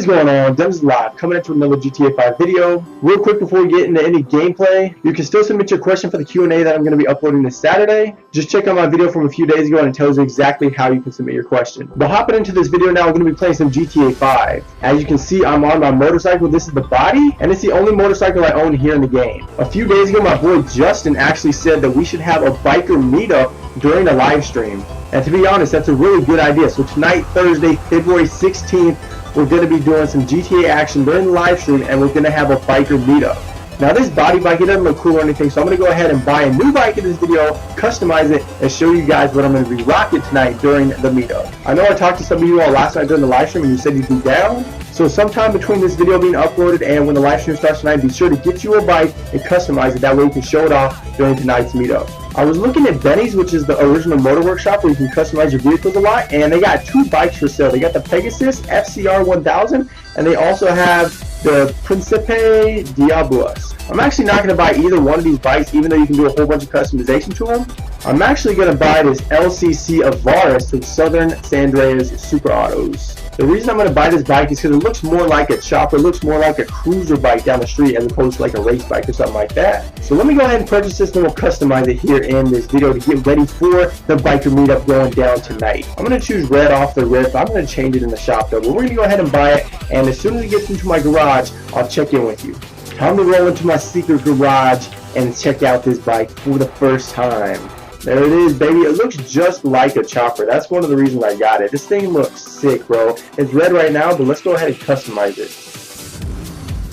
going on? Dennis Live, coming into another GTA 5 video. Real quick before we get into any gameplay, you can still submit your question for the Q&A that I'm going to be uploading this Saturday. Just check out my video from a few days ago and it tells you exactly how you can submit your question. But hopping into this video now, we're going to be playing some GTA 5. As you can see, I'm on my motorcycle. This is the body, and it's the only motorcycle I own here in the game. A few days ago, my boy Justin actually said that we should have a biker meetup during the live stream. And to be honest, that's a really good idea. So tonight, Thursday, February 16th, we're going to be doing some GTA action during the live stream, and we're going to have a biker meetup. Now this body bike, it doesn't look cool or anything, so I'm going to go ahead and buy a new bike in this video, customize it, and show you guys what I'm going to be rocking tonight during the meetup. I know I talked to some of you all last night during the live stream and you said you'd be down. So sometime between this video being uploaded and when the live stream starts tonight, be sure to get you a bike and customize it. That way you can show it off during tonight's meetup. I was looking at Benny's, which is the original motor workshop where you can customize your vehicles a lot, and they got two bikes for sale. They got the Pegasus FCR 1000, and they also have the Principe Diablos. I'm actually not going to buy either one of these bikes, even though you can do a whole bunch of customization to them. I'm actually going to buy this LCC Avaris from Southern San Andreas Super Autos. The reason I'm going to buy this bike is because it looks more like a chopper, it looks more like a cruiser bike down the street as opposed to like a race bike or something like that. So let me go ahead and purchase this, and we'll customize it here in this video to get ready for the biker meetup going down tonight. I'm going to choose red off the rip. I'm going to change it in the shop though, but we're going to go ahead and buy it, and as soon as it gets into my garage, I'll check in with you. Time to roll into my secret garage and check out this bike for the first time. There it is, baby. It looks just like a chopper. That's one of the reasons I got it. This thing looks sick, bro. It's red right now, but let's go ahead and customize it.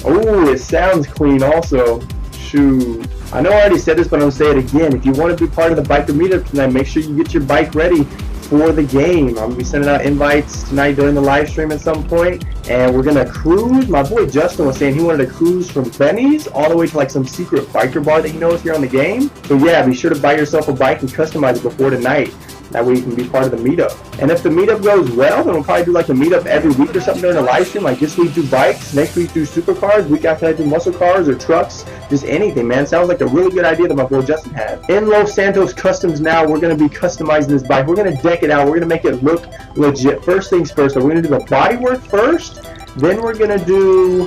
Oh, it sounds clean also. Shoot. I know I already said this, but I'm going to say it again. If you want to be part of the biker meetup tonight, make sure you get your bike ready for the game. I'm going to be sending out invites tonight during the live stream at some point, and we're going to cruise. My boy Justin was saying he wanted to cruise from Benny's all the way to like some secret biker bar that he knows here on the game. So yeah, be sure to buy yourself a bike and customize it before tonight. That way you can be part of the meetup. And if the meetup goes well, then we'll probably do like a meetup every week or something during the live stream. Like this week do bikes, next week do supercars, week after that do muscle cars or trucks, just anything, man. Sounds like a really good idea that my boy Justin had. In Los Santos Customs now, we're going to be customizing this bike. We're going to deck it out. We're going to make it look legit. First things first, we're going to do the body work first. Then we're going to do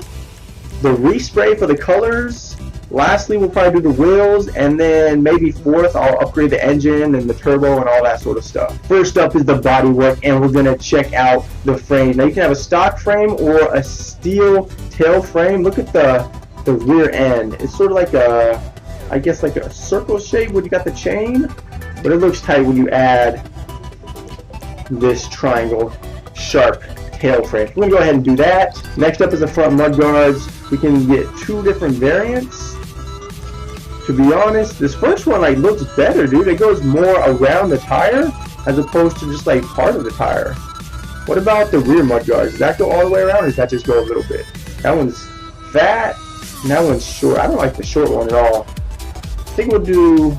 the respray for the colors. Lastly, we'll probably do the wheels, and then maybe fourth, I'll upgrade the engine and the turbo and all that sort of stuff. First up is the body work, and we're going to check out the frame. Now you can have a stock frame or a steel tail frame. Look at the rear end. It's sort of like a, I guess like a circle shape when you got the chain, but it looks tight when you add this triangle sharp tail frame. We're going to go ahead and do that. Next up is the front mud guards. We can get two different variants. To be honest, this first one like looks better, dude. It goes more around the tire as opposed to just like part of the tire. What about the rear mud guards? Does that go all the way around, or does that just go a little bit? That one's fat and that one's short. I don't like the short one at all. I think we'll do,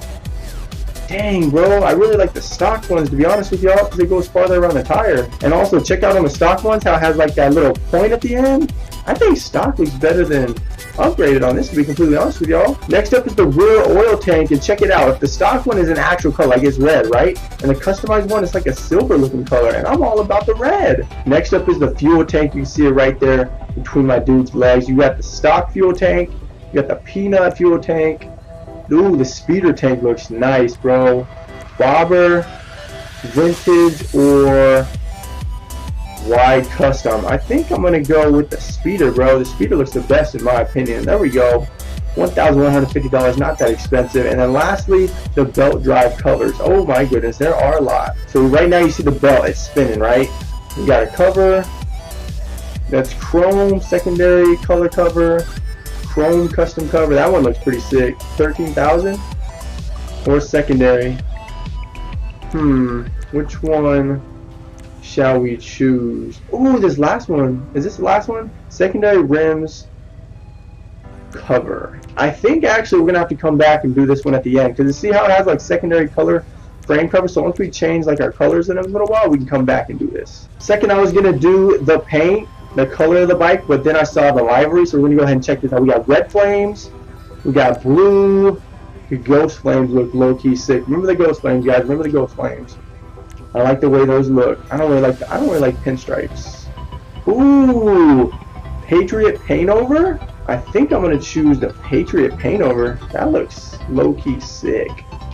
dang bro, I really like the stock ones, to be honest with y'all, because it goes farther around the tire. And also check out on the stock ones how it has like that little point at the end. I think stock looks better than upgraded on this, to be completely honest with y'all. Next up is the rear oil tank, and check it out. If the stock one is an actual color, like it's red, right? And the customized one is like a silver looking color, and I'm all about the red. Next up is the fuel tank. You can see it right there between my dude's legs. You got the stock fuel tank, you got the peanut fuel tank. Ooh, the speeder tank looks nice, bro. Bobber, vintage, or wide custom. I think I'm gonna go with the speeder, bro. The speeder looks the best in my opinion. There we go. $1,150, not that expensive. And then lastly, the belt drive covers. Oh my goodness, there are a lot. So right now you see the belt, it's spinning, right? You got a cover that's chrome, secondary color cover, chrome custom cover. That one looks pretty sick. $13,000 or secondary. Which one shall we choose? Ooh, this last one. Is this the last one? Secondary rims cover. I think actually we're gonna have to come back and do this one at the end, because you see how it has like secondary color frame cover. So once we change like our colors in a little while, we can come back and do this. Second, I was gonna do the paint, the color of the bike, but then I saw the livery, so we're gonna go ahead and check this out. We got red flames, we got blue. The ghost flames look low-key sick. Remember the ghost flames, guys. Remember the ghost flames. I like the way those look. I don't really like pinstripes. Ooh, Patriot Paint Over? I think I'm going to choose the Patriot Paint Over. That looks low-key sick.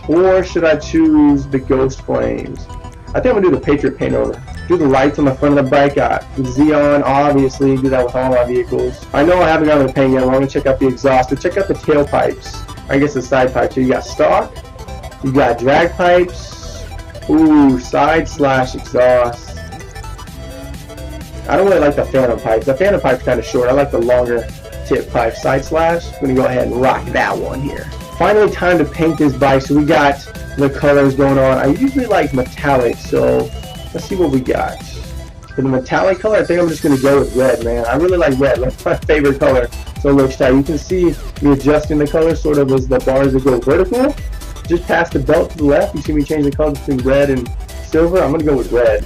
Or should I choose the Ghost Flames? I think I'm going to do the Patriot Paint Over. Do the lights on the front of the bike. Got Xeon, obviously. Do that with all my vehicles. I know I haven't gotten the paint yet. But I'm going to check out the exhaust. So check out the tailpipes. I guess the side pipes. So you got stock. You got drag pipes. Ooh, side/exhaust. I don't really like the phantom pipes. The phantom pipe's kind of short. I like the longer tip pipe side/. I'm going to go ahead and rock that one here. Finally, time to paint this bike. So we got the colors going on. I usually like metallic, so let's see what we got. For the metallic color, I think I'm just going to go with red, man. I really like red. That's my favorite color. So it looks tight. You can see me adjusting the color sort of as the bars that go vertical. Just past the belt to the left, you see me change the color between red and silver. I'm going to go with red.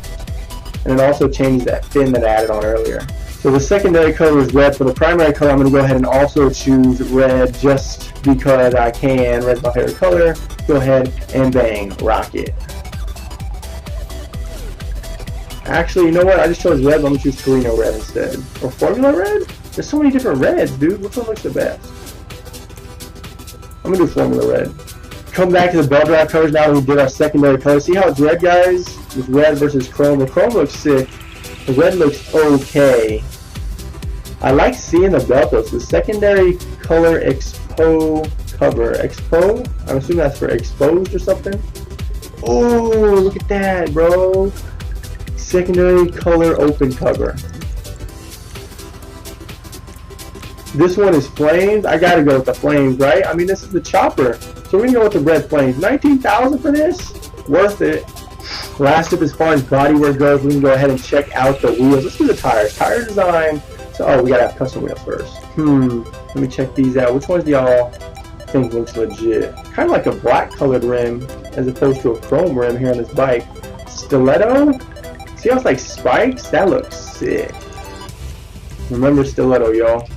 And it also changed that fin that I added on earlier. So the secondary color is red. For the primary color, I'm going to go ahead and also choose red just because I can. Red's my favorite color. Go ahead and bang, rock it. Actually, you know what? I just chose red, but I'm going to choose Torino red instead. Or Formula red? There's so many different reds, dude. Which one looks the best? I'm going to do Formula red. Come back to the belt drive colors now that we did our secondary color. See how it's red, guys? With red versus chrome. The chrome looks sick. The red looks okay. I like seeing the belt though. So the secondary color expo cover. Expo? I'm assuming that's for exposed or something. Oh, look at that, bro. Secondary color open cover. This one is flames. I gotta go with the flames, right? I mean, this is the chopper. So we're gonna go with the red flames. 19,000 for this? Worth it. Last up, as far as bodywork goes, we can go ahead and check out the wheels. Let's do the tires. Tire design. So, oh, we gotta have custom wheels first. Let me check these out. Which ones do y'all think looks legit? Kind of like a black colored rim as opposed to a chrome rim here on this bike. Stiletto. See how it's like spikes? That looks sick. Remember stiletto, y'all.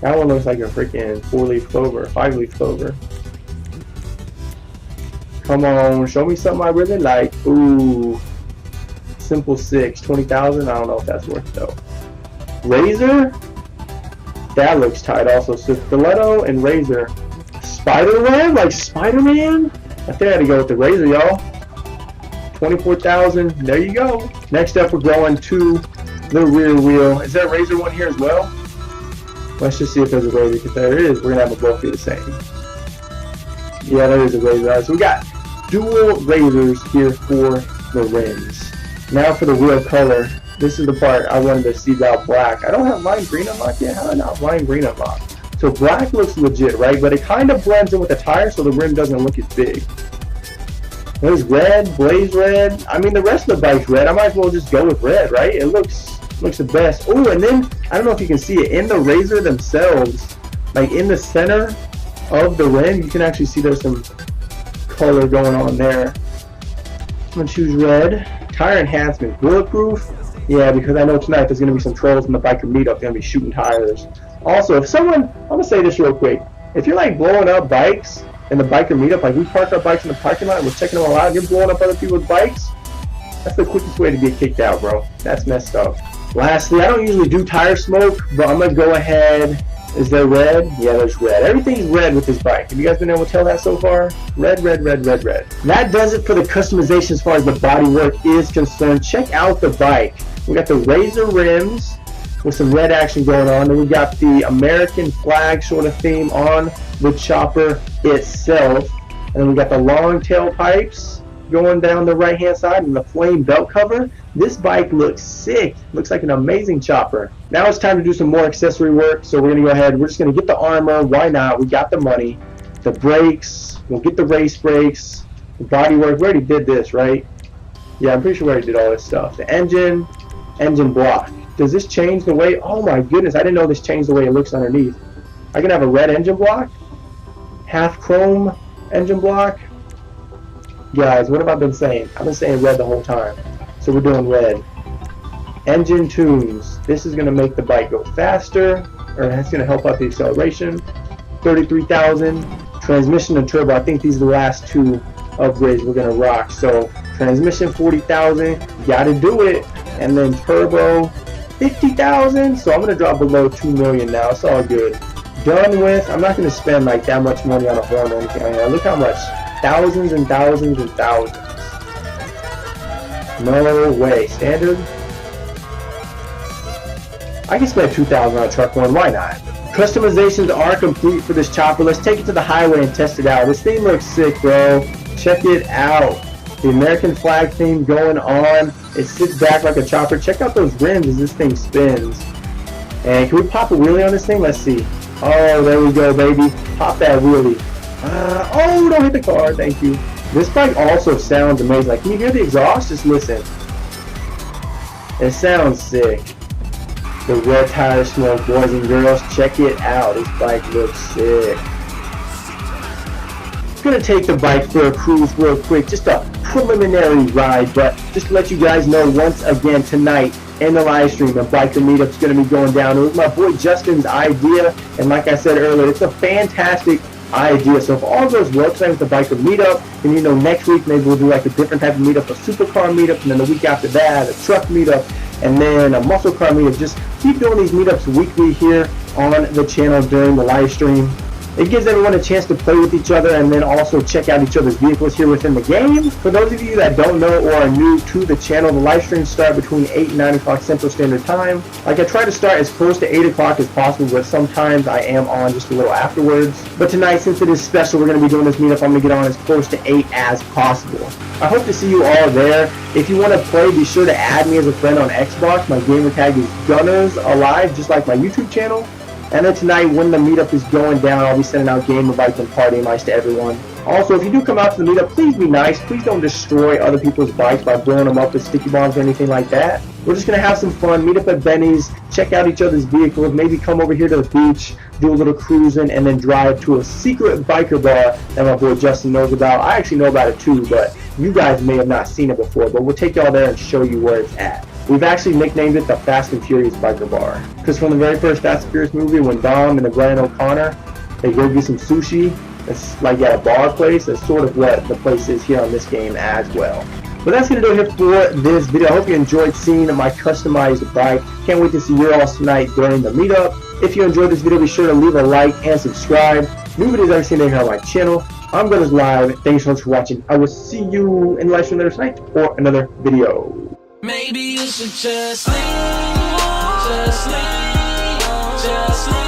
That one looks like a freaking 4-leaf clover, 5-leaf clover. Come on, show me something I really like. Ooh, simple 6, 20,000. I don't know if that's worth it though. Razor, that looks tight also. So stiletto and razor. Spider-Man, like Spider-Man. I think I had to go with the razor, y'all. 24,000. There you go. Next up, we're going to the rear wheel. Is there a razor one here as well? Let's just see if there's a razor. If there is, we're gonna have them both be the same. Yeah, there is a razor. Alright, so we got dual razors here for the rims. Now for the wheel color. This is the part I wanted to see about black. I don't have lime green unlocked yet. How do I not have lime green unlocked? So black looks legit, right? But it kind of blends in with the tire, so the rim doesn't look as big. There's red, blaze red. I mean, the rest of the bike's red. I might as well just go with red, right? It looks the best. Oh, and then I don't know if you can see it in the razor themselves, like in the center of the rim, you can actually see there's some color going on there. I'm gonna choose red. Tire enhancement, bulletproof. Yeah, because I know tonight there's gonna be some trolls in the biker meetup. They're gonna be shooting tires. Also, if someone, I'm gonna say this real quick. If you're like blowing up bikes in the biker meetup, like we park our bikes in the parking lot and we're checking them all out, and you're blowing up other people's bikes, that's the quickest way to get kicked out, bro. That's messed up. Lastly, I don't usually do tire smoke, but I'm gonna go ahead. Is there red? Yeah, there's red. Everything's red with this bike. Have you guys been able to tell that so far? Red, red, red, red, red. That does it for the customization as far as the bodywork is concerned. Check out the bike. We got the razor rims with some red action going on. Then we got the American flag sort of theme on the chopper itself. And then we got the long tail pipes going down the right hand side and the flame belt cover. This bike looks sick. Looks like an amazing chopper. Now it's time to do some more accessory work. So we're gonna go ahead. We're just gonna get the armor. Why not? We got the money. The brakes. We'll get the race brakes. The body work. We already did this, right? Yeah, I'm pretty sure we already did all this stuff. The engine block. Does this change the way? Oh my goodness, I didn't know this changed the way it looks underneath. I can have a red engine block, half chrome engine block. Guys, what have I been saying? I've been saying red the whole time. So we're doing red. Engine tunes. This is going to make the bike go faster, or it's going to help out the acceleration. 33,000. Transmission and turbo. I think these are the last two upgrades we're going to rock. So transmission 40,000. Got to do it. And then turbo 50,000, so I'm gonna drop below 2 million now. It's all good. Done with. I'm not gonna spend like that much money on a horn or anything like that. Look how much. Thousands and thousands and thousands. No way. Standard. I can spend 2,000 on a truck horn. Why not? Customizations are complete for this chopper. Let's take it to the highway and test it out. This thing looks sick, bro. Check it out. The American flag theme going on. It sits back like a chopper. Check out those rims as this thing spins. And can we pop a wheelie on this thing? Let's see. Oh, there we go, baby. Pop that wheelie. Oh, don't hit the car. Thank you. This bike also sounds amazing. Like, can you hear the exhaust? Just listen. It sounds sick. The red tire smoke, boys and girls. Check it out. This bike looks sick. I'm gonna take the bike for a cruise real quick. Just a preliminary ride, but just to let you guys know once again tonight in the live stream, the biker meetup is going to be going down. It was my boy Justin's idea, and like I said earlier, it's a fantastic idea. So if all goes well tonight with the biker meetup, then you know next week maybe we'll do like a different type of meetup, a supercar meetup, and then the week after that, a truck meetup, and then a muscle car meetup. Just keep doing these meetups weekly here on the channel during the live stream. It gives everyone a chance to play with each other and then also check out each other's vehicles here within the game. For those of you that don't know or are new to the channel, the live streams start between 8 and 9 o'clock Central Standard Time. Like, I try to start as close to 8 o'clock as possible, but sometimes I am on just a little afterwards. But tonight, since it is special, we're going to be doing this meetup, I'm going to get on as close to 8 as possible. I hope to see you all there. If you want to play, be sure to add me as a friend on Xbox. My gamer tag is GunnersAlive, just like my YouTube channel. And then tonight, when the meetup is going down, I'll be sending out gamer bites and party invites to everyone. Also, if you do come out to the meetup, please be nice. Please don't destroy other people's bikes by blowing them up with sticky bombs or anything like that. We're just going to have some fun, meet up at Benny's, check out each other's vehicles, maybe come over here to the beach, do a little cruising, and then drive to a secret biker bar that my boy Justin knows about. I actually know about it too, but you guys may have not seen it before, but we'll take y'all there and show you where it's at. We've actually nicknamed it the Fast and Furious Biker Bar. Because from the very first Fast and Furious movie, when Dom and the Glenn O'Connor, they go get some sushi, it's like at a bar place. That's sort of what the place is here on this game as well. But that's going to do it here for this video. I hope you enjoyed seeing my customized bike. Can't wait to see you all tonight during the meetup. If you enjoyed this video, be sure to leave a like and subscribe. New videos every single day here on my channel. I'm Gunners Live. Thanks so much for watching. I will see you in the live stream later tonight for another video. Maybe you should just leave, just leave, just leave.